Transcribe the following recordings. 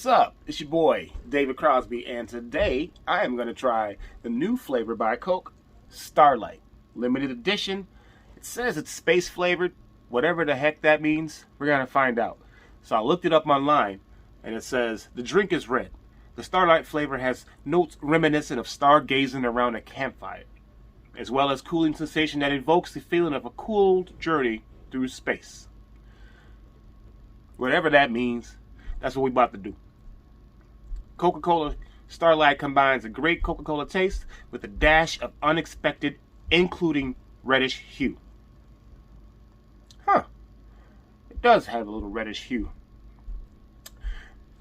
What's up? It's your boy, David Crosby, and today I am going to try the new flavor by Coke, Starlight. Limited edition. It says it's space flavored. Whatever the heck that means, we're going to find out. So I looked it up online, and it says, the drink is red. The Starlight flavor has notes reminiscent of stargazing around a campfire, as well as cooling sensation that evokes the feeling of a cooled journey through space. Whatever that means, that's what we're about to do. Coca-Cola Starlight combines a great Coca-Cola taste with a dash of unexpected, including reddish hue. Huh. It does have a little reddish hue.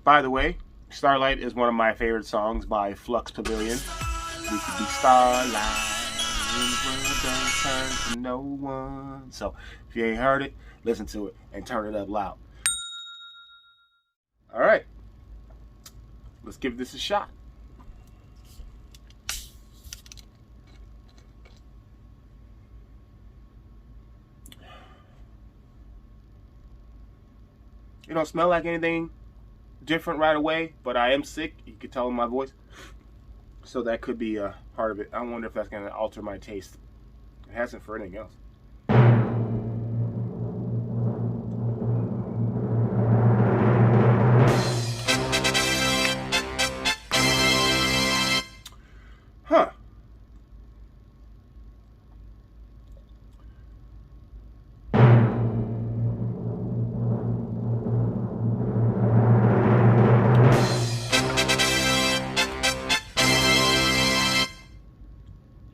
By the way, Starlight is one of my favorite songs by Flux Pavilion. We could be starlight, and the world don't turn to no one. So, if you ain't heard it, listen to it and turn it up loud. All right, let's give this a shot. It don't smell like anything different right away, but I am sick. You can tell in my voice, so that could be a part of it. I wonder if that's going to alter my taste. It hasn't for anything else. Huh.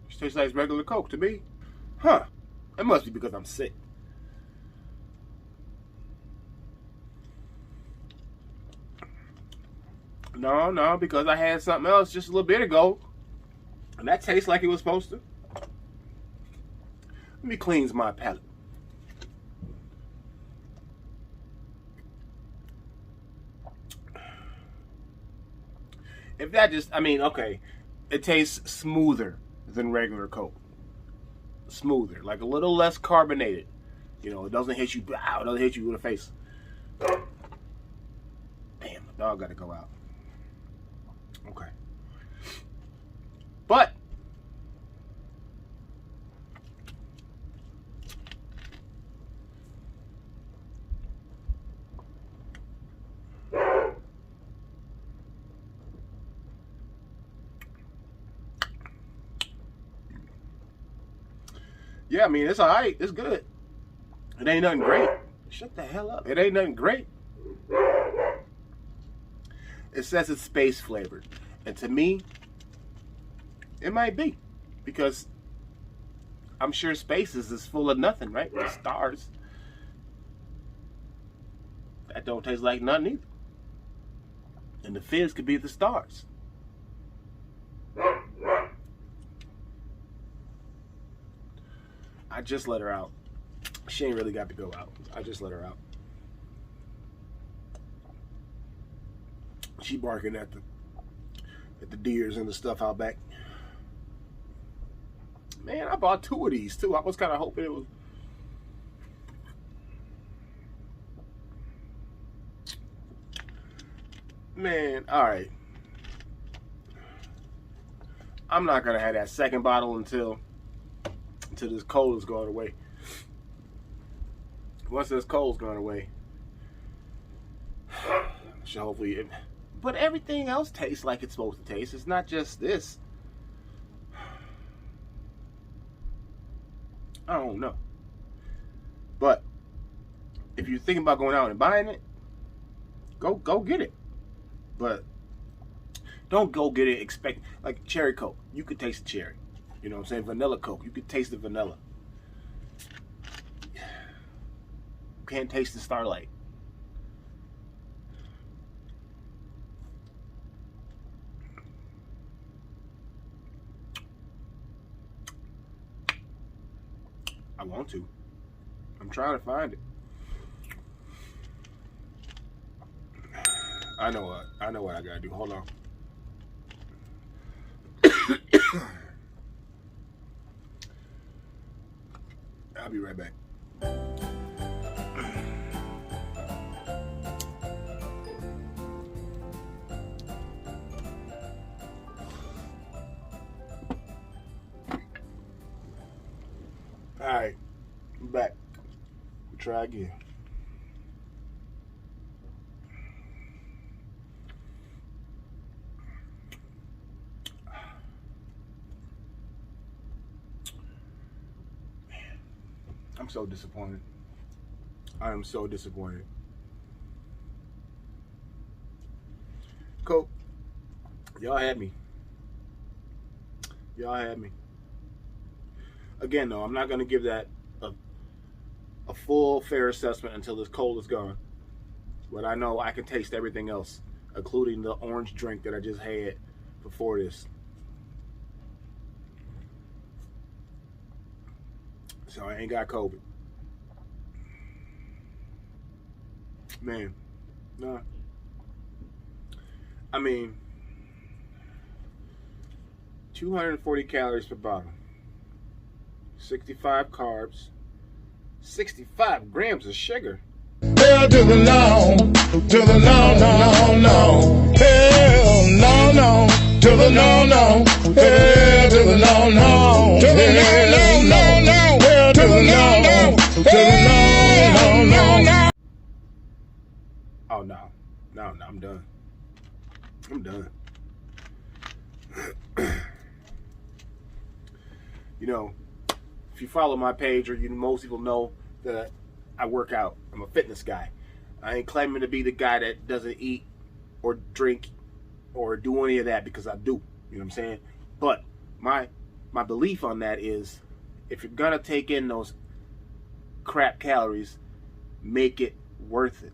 It tastes like regular Coke to me. Huh. It must be because I'm sick. No, because I had something else just a little bit ago. And that tastes like it was supposed to. Let me cleanse my palate. If that just, okay. It tastes smoother than regular Coke. Smoother, like a little less carbonated. You know, it doesn't hit you, it doesn't hit you in the face. Damn, the dog gotta go out. Okay. But yeah, I mean, it's all right. It's good. It ain't nothing great. Shut the hell up. It ain't nothing great. It says it's space flavored. And to me, it might be. Because I'm sure space is full of nothing, right? The stars. That don't taste like nothing either. And the fizz could be the stars. I just let her out. She ain't really got to go out. I just let her out. She barking at the deers and the stuff out back. Man, I bought 2 of these too. I was kind of hoping it was. Man, all right. I'm not gonna have that second bottle until this cold is going away. Once this cold's gone away, should hopefully. But everything else tastes like it's supposed to taste. It's not just this. I don't know. But if you're thinking about going out and buying it, go get it. But don't go get it expect like cherry Coke. You could taste the cherry. You know what I'm saying? Vanilla Coke. You could taste the vanilla. You can't taste the Starlight. I want to. I'm trying to find it. I know what I gotta do. Hold on. I'll be right back. Alright, I'm back. We'll try again. I'm so disappointed. I am so disappointed. Coke, y'all had me. Y'all had me. Again, though, I'm not going to give that a full, fair assessment until this cold is gone. But I know I can taste everything else, including the orange drink that I just had before this. So I ain't got COVID. Man, nah. I mean, 240 calories per bottle, 65 carbs, 65 grams of sugar. Hell to the no, to the no, no, no. Hell no, no, to the no, no. Hell to the no, no, to the no, no, no, no. Hell to the no, no, to the no, no, no. Oh no, I'm done. I'm done. You know, if you follow my page, or most people know that I work out. I'm a fitness guy. I ain't claiming to be the guy that doesn't eat or drink or do any of that, because I do. You know what I'm saying? But my belief on that is, if you're gonna take in those crap calories, make it worth it.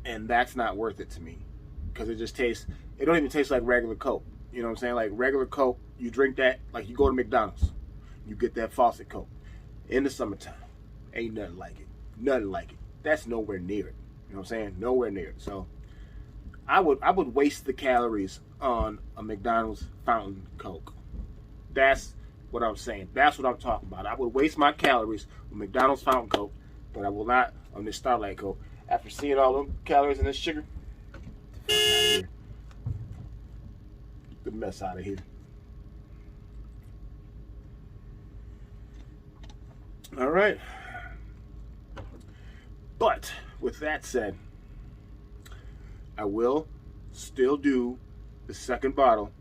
And that's not worth it to me, because it just tastes, it don't even taste like regular Coke. You know what I'm saying? Like regular Coke, you drink that, like you go to McDonald's, you get that faucet Coke in the summertime. Ain't nothing like it. Nothing like it. That's nowhere near it. You know what I'm saying? Nowhere near it. So I would waste the calories on a McDonald's fountain Coke. That's what I'm saying. That's what I'm talking about. I would waste my calories on McDonald's fountain Coke, but I will not on this Starlight Coke. After seeing all them calories in this sugar, get the fuck out of here. Get the mess out of here. All right. But with that said, I will still do the second bottle,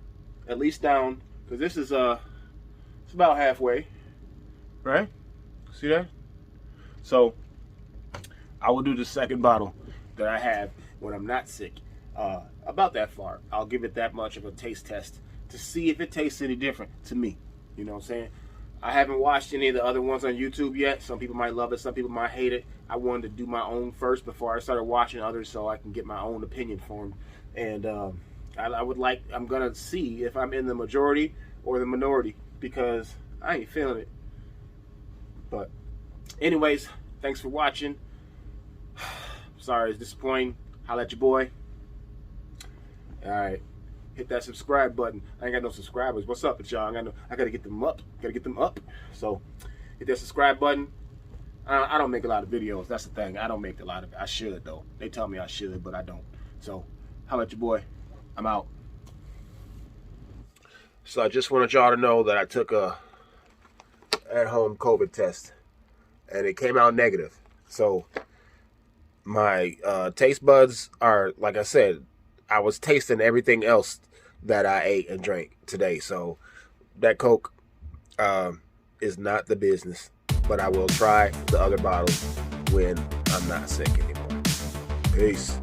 at least down, because this is it's about halfway, right? See that? So I will do the second bottle that I have when I'm not sick. About that far. I'll give it that much of a taste test to see if it tastes any different to me. You know what I'm saying? I haven't watched any of the other ones on YouTube yet. Some people might love it, some people might hate it. I wanted to do my own first before I started watching others, so I can get my own opinion formed. And I'm gonna see if I'm in the majority or the minority, because I ain't feeling it. But anyways, thanks for watching. Sorry it's disappointing. Holla at your boy. Alright. Hit that subscribe button. I ain't got no subscribers. What's up with y'all? I gotta get them up. Gotta get them up. So hit that subscribe button. I don't make a lot of videos. That's the thing. I don't make a lot of. I should though. They tell me I should, but I don't. So holla at your boy. I'm out. So I just wanted y'all to know that I took a at-home COVID test, and it came out negative. So my taste buds are, like I said, I was tasting everything else that I ate and drank today. So that Coke is not the business, but I will try the other bottles when I'm not sick anymore. Peace.